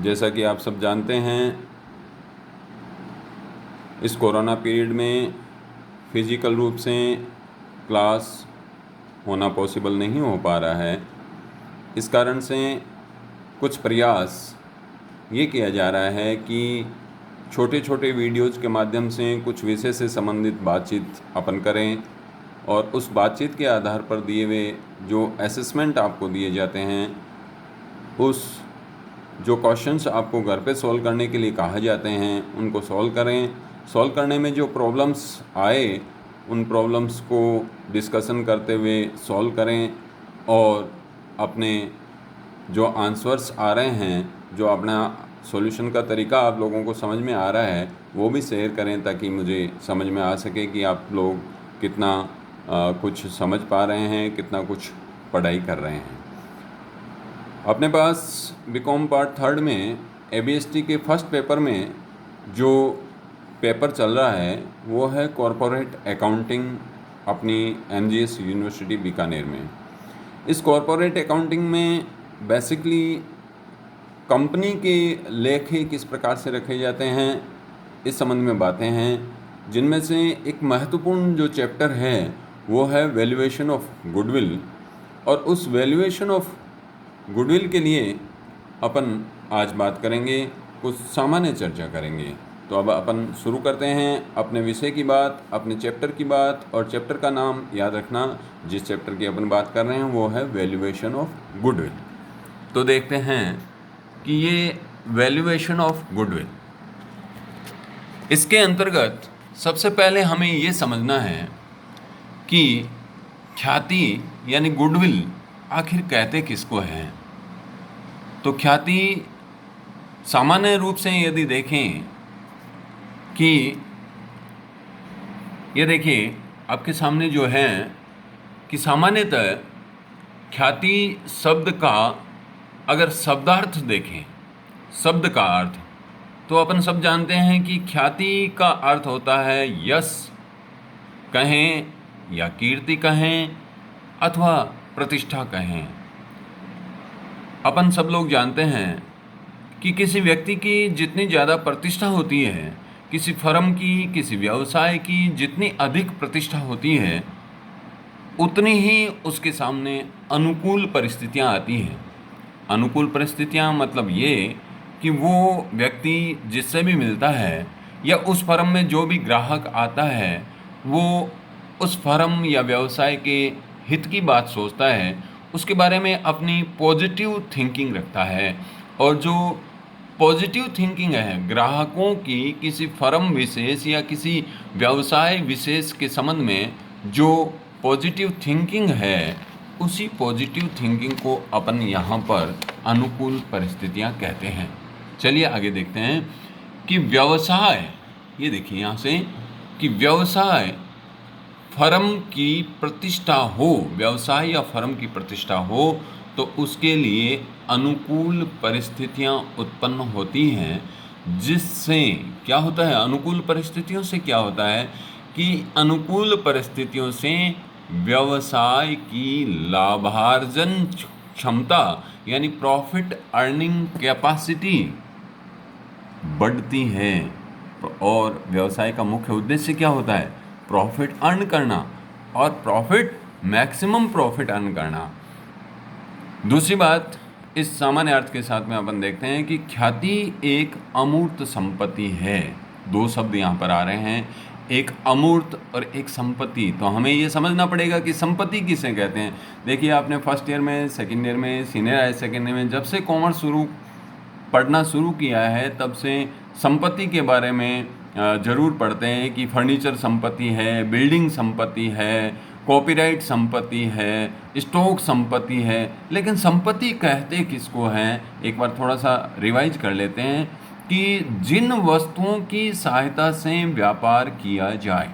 जैसा कि आप सब जानते हैं, इस कोरोना पीरियड में फिज़िकल रूप से क्लास होना पॉसिबल नहीं हो पा रहा है। इस कारण से कुछ प्रयास ये किया जा रहा है कि छोटे छोटे वीडियोज़ के माध्यम से कुछ विषय से संबंधित बातचीत अपन करें और उस बातचीत के आधार पर दिए हुए जो असेसमेंट आपको दिए जाते हैं, उस जो क्वेश्चंस आपको घर पे सॉल्व करने के लिए कहा जाते हैं उनको सॉल्व करें। सॉल्व करने में जो प्रॉब्लम्स आए उन प्रॉब्लम्स को डिस्कशन करते हुए सॉल्व करें और अपने जो आंसर्स आ रहे हैं, जो अपना सॉल्यूशन का तरीका आप लोगों को समझ में आ रहा है, वो भी शेयर करें ताकि मुझे समझ में आ सके कि आप लोग कितना कुछ समझ पा रहे हैं, कितना कुछ पढ़ाई कर रहे हैं। अपने पास बीकॉम पार्ट 3 में ABST के फर्स्ट पेपर में जो पेपर चल रहा है वो है कॉरपोरेट अकाउंटिंग, अपनी MGS यूनिवर्सिटी बीकानेर में। इस कॉरपोरेट अकाउंटिंग में बेसिकली कंपनी के लेखे किस प्रकार से रखे जाते हैं, इस संबंध में बातें हैं, जिनमें से एक महत्वपूर्ण जो चैप्टर है वो है वैल्यूएशन ऑफ गुडविल। और उस वैल्यूएशन ऑफ गुडविल के लिए अपन आज बात करेंगे, कुछ सामान्य चर्चा करेंगे। तो अब अपन शुरू करते हैं अपने विषय की बात, अपने चैप्टर की बात। और चैप्टर का नाम याद रखना, जिस चैप्टर की अपन बात कर रहे हैं वो है वैल्यूएशन ऑफ गुडविल। तो देखते हैं कि ये वैल्यूएशन ऑफ गुडविल, इसके अंतर्गत सबसे पहले हमें ये समझना है कि ख्याति यानी गुडविल आखिर कहते किसको हैं। तो ख्याति सामान्य रूप से यदि देखें कि ये देखिए आपके सामने जो है कि सामान्यतः ख्याति शब्द का अगर शब्दार्थ देखें, शब्द का अर्थ, तो अपन सब जानते हैं कि ख्याति का अर्थ होता है यश कहें या कीर्ति कहें अथवा प्रतिष्ठा कहें। अपन सब लोग जानते हैं कि किसी व्यक्ति की जितनी ज़्यादा प्रतिष्ठा होती है, किसी फर्म की, किसी व्यवसाय की जितनी अधिक प्रतिष्ठा होती है, उतनी ही उसके सामने अनुकूल परिस्थितियां आती हैं। अनुकूल परिस्थितियां मतलब ये कि वो व्यक्ति जिससे भी मिलता है या उस फर्म में जो भी ग्राहक आता है, वो उस फर्म या व्यवसाय के हित की बात सोचता है, उसके बारे में अपनी पॉजिटिव थिंकिंग रखता है। और जो पॉजिटिव थिंकिंग है ग्राहकों की किसी फर्म विशेष या किसी व्यवसाय विशेष के संबंध में, जो पॉजिटिव थिंकिंग है, उसी पॉजिटिव थिंकिंग को अपन यहाँ पर अनुकूल परिस्थितियाँ कहते हैं। चलिए आगे देखते हैं कि व्यवसाय, ये देखिए यहाँ से कि व्यवसाय फर्म की प्रतिष्ठा हो, व्यवसाय या फर्म की प्रतिष्ठा हो तो उसके लिए अनुकूल परिस्थितियां उत्पन्न होती हैं, जिससे क्या होता है, अनुकूल परिस्थितियों से क्या होता है कि अनुकूल परिस्थितियों से व्यवसाय की लाभार्जन क्षमता यानी प्रॉफिट अर्निंग कैपेसिटी बढ़ती है। और व्यवसाय का मुख्य उद्देश्य क्या होता है, प्रॉफिट अर्न करना और प्रॉफिट मैक्सिमम प्रॉफिट अर्न करना। दूसरी बात, इस सामान्य अर्थ के साथ में अपन देखते हैं कि ख्याति एक अमूर्त संपत्ति है। दो शब्द यहाँ पर आ रहे हैं, एक अमूर्त और एक संपत्ति। तो हमें ये समझना पड़ेगा कि संपत्ति किसे कहते हैं। देखिए आपने फर्स्ट ईयर में, सेकेंड ईयर में, सीनियर हायर सेकेंडरी में जब से कॉमर्स पढ़ना शुरू किया है तब से संपत्ति के बारे में ज़रूर पढ़ते हैं कि फर्नीचर संपत्ति है, बिल्डिंग संपत्ति है, कॉपीराइट संपत्ति है, स्टॉक संपत्ति है। लेकिन संपत्ति कहते किसको हैं, एक बार थोड़ा सा रिवाइज कर लेते हैं कि जिन वस्तुओं की सहायता से व्यापार किया जाए,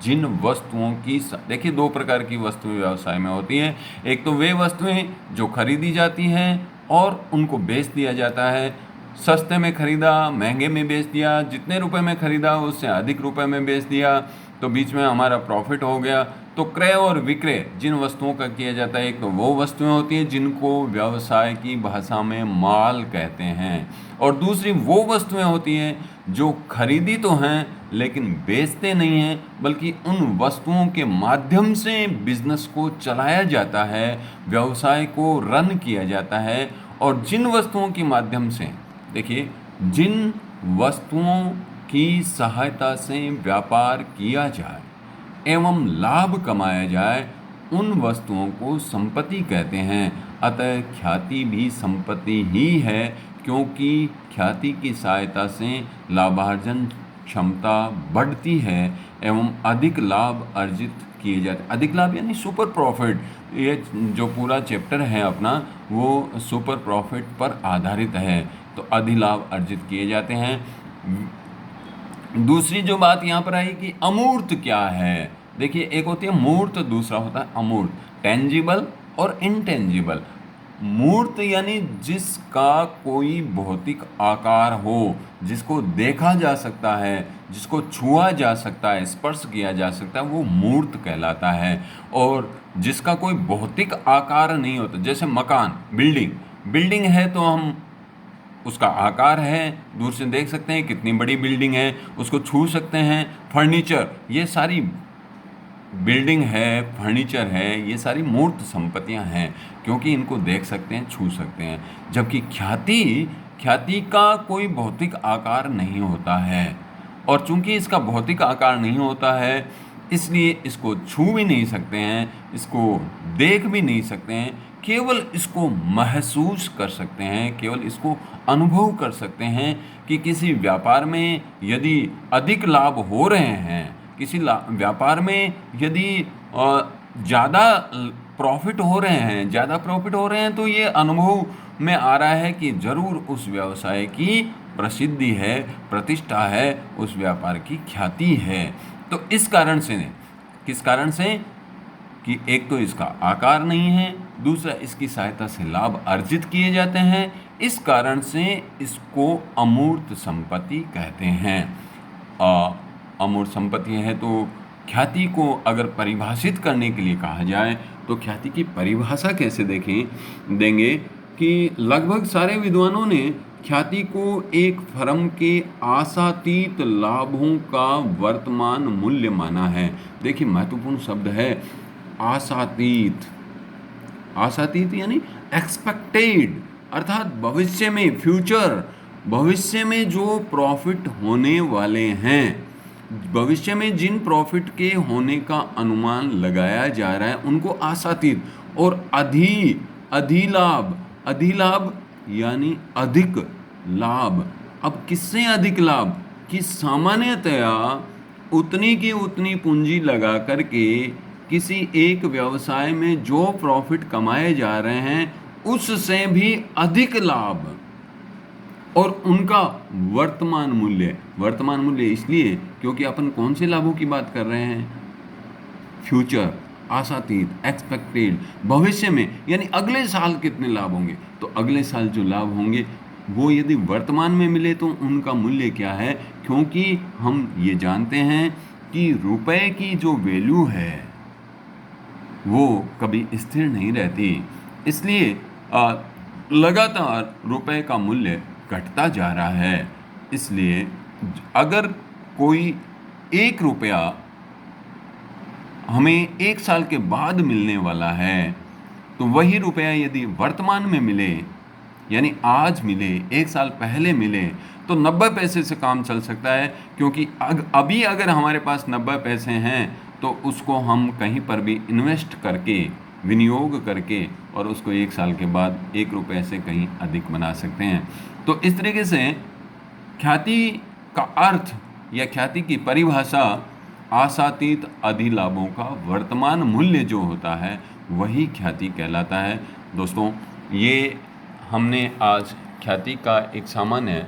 जिन वस्तुओं की, देखिए दो प्रकार की वस्तुएं व्यवसाय में होती हैं। एक तो वे वस्तुएं जो खरीदी जाती हैं और उनको बेच दिया जाता है। सस्ते में खरीदा, महंगे में बेच दिया, जितने रुपए में खरीदा उससे अधिक रुपए में बेच दिया, तो बीच में हमारा प्रॉफिट हो गया। तो क्रय और विक्रय जिन वस्तुओं का किया जाता है, एक तो वो वस्तुएं होती हैं जिनको व्यवसाय की भाषा में माल कहते हैं, और दूसरी वो वस्तुएं होती हैं जो खरीदी तो हैं लेकिन बेचते नहीं हैं, बल्कि उन वस्तुओं के माध्यम से बिजनेस को चलाया जाता है, व्यवसाय को रन किया जाता है। और जिन वस्तुओं के माध्यम से, देखिए, जिन वस्तुओं की सहायता से व्यापार किया जाए एवं लाभ कमाया जाए, उन वस्तुओं को संपत्ति कहते हैं। अतः ख्याति भी संपत्ति ही है, क्योंकि ख्याति की सहायता से लाभार्जन क्षमता बढ़ती है एवं अधिक लाभ अर्जित किए जाते हैं। अधिक लाभ यानी सुपर प्रॉफिट। ये जो पूरा चैप्टर है अपना, वो सुपर प्रॉफिट पर आधारित है। तो अधिक लाभ अर्जित किए जाते हैं। दूसरी जो बात यहाँ पर आई कि अमूर्त क्या है। देखिए, एक होती है मूर्त, दूसरा होता है अमूर्त, टेंजिबल और इनटेंजिबल। मूर्त यानी जिसका कोई भौतिक आकार हो, जिसको देखा जा सकता है, जिसको छुआ जा सकता है, स्पर्श किया जा सकता है, वो मूर्त कहलाता है। और जिसका कोई भौतिक आकार नहीं होता, जैसे मकान, बिल्डिंग है तो हम, उसका आकार है, दूर से देख सकते हैं कितनी बड़ी बिल्डिंग है, उसको छू सकते हैं। फर्नीचर, ये सारी बिल्डिंग है, फर्नीचर है, ये सारी मूर्त संपत्तियां हैं, क्योंकि इनको देख सकते हैं, छू सकते हैं। जबकि ख्याति का कोई भौतिक आकार नहीं होता है, और चूंकि इसका भौतिक आकार नहीं होता है, इसलिए इसको छू भी नहीं सकते हैं, इसको देख भी नहीं सकते हैं, केवल इसको महसूस कर सकते हैं, केवल इसको अनुभव कर सकते हैं कि किसी व्यापार में यदि अधिक लाभ हो रहे हैं, किसी व्यापार में यदि ज़्यादा प्रॉफिट हो रहे हैं, तो ये अनुभव में आ रहा है कि ज़रूर उस व्यवसाय की प्रसिद्धि है, प्रतिष्ठा है, उस व्यापार की ख्याति है। तो इस कारण से, किस कारण से, कि एक तो इसका आकार नहीं है, दूसरा इसकी सहायता से लाभ अर्जित किए जाते हैं, इस कारण से इसको अमूर्त संपत्ति कहते हैं। अमूर्त संपत्ति है। तो ख्याति को अगर परिभाषित करने के लिए कहा जाए तो ख्याति की परिभाषा कैसे देंगे कि लगभग सारे विद्वानों ने ख्याति को एक फर्म के आशातीत लाभों का वर्तमान मूल्य माना है। देखिए, महत्वपूर्ण शब्द है आशातीत। आशातीत यानी एक्सपेक्टेड, अर्थात भविष्य में, फ्यूचर, भविष्य में जो प्रॉफिट होने वाले हैं, भविष्य में जिन प्रॉफिट के होने का अनुमान लगाया जा रहा है, उनको आशातीत। और अधिलाभ यानी अधिक लाभ। अब किससे अधिक लाभ? कि सामान्यतया उतनी की उतनी पूंजी लगा करके किसी एक व्यवसाय में जो प्रॉफिट कमाए जा रहे हैं, उससे भी अधिक लाभ, और उनका वर्तमान मूल्य इसलिए क्योंकि अपन कौन से लाभों की बात कर रहे हैं? फ्यूचर, आशातीत, एक्सपेक्टेड, भविष्य में, यानी अगले साल कितने लाभ होंगे। तो अगले साल जो लाभ होंगे वो यदि वर्तमान में मिले तो उनका मूल्य क्या है? क्योंकि हम ये जानते हैं कि रुपए की जो वैल्यू है वो कभी स्थिर नहीं रहती, इसलिए लगातार रुपए का मूल्य घटता जा रहा है। इसलिए अगर कोई 1 रुपया हमें 1 साल के बाद मिलने वाला है, तो वही रुपया यदि वर्तमान में मिले, यानी आज मिले, 1 साल पहले मिले, तो 90 पैसे से काम चल सकता है। क्योंकि अभी अगर हमारे पास 90 पैसे हैं तो उसको हम कहीं पर भी इन्वेस्ट करके, विनियोग करके, और उसको 1 साल के बाद 1 रुपये से कहीं अधिक बना सकते हैं। तो इस तरीके से ख्याति का अर्थ या ख्याति की परिभाषा आशातीत अधिलाभों का वर्तमान मूल्य जो होता है वही ख्याति कहलाता है। दोस्तों, ये हमने आज ख्याति का एक सामान्य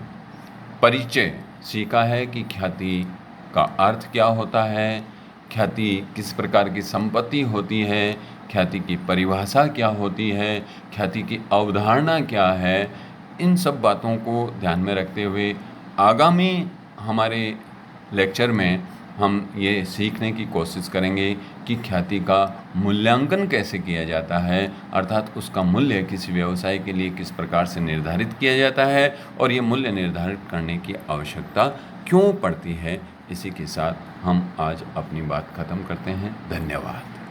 परिचय सीखा है कि ख्याति का अर्थ क्या होता है, ख्याति किस प्रकार की संपत्ति होती है, ख्याति की परिभाषा क्या होती है, ख्याति की अवधारणा क्या है। इन सब बातों को ध्यान में रखते हुए आगामी हमारे लेक्चर में हम ये सीखने की कोशिश करेंगे कि ख्याति का मूल्यांकन कैसे किया जाता है, अर्थात उसका मूल्य किसी व्यवसाय के लिए किस प्रकार से निर्धारित किया जाता है और ये मूल्य निर्धारित करने की आवश्यकता क्यों पड़ती है। इसी के साथ हम आज अपनी बात ख़त्म करते हैं। धन्यवाद।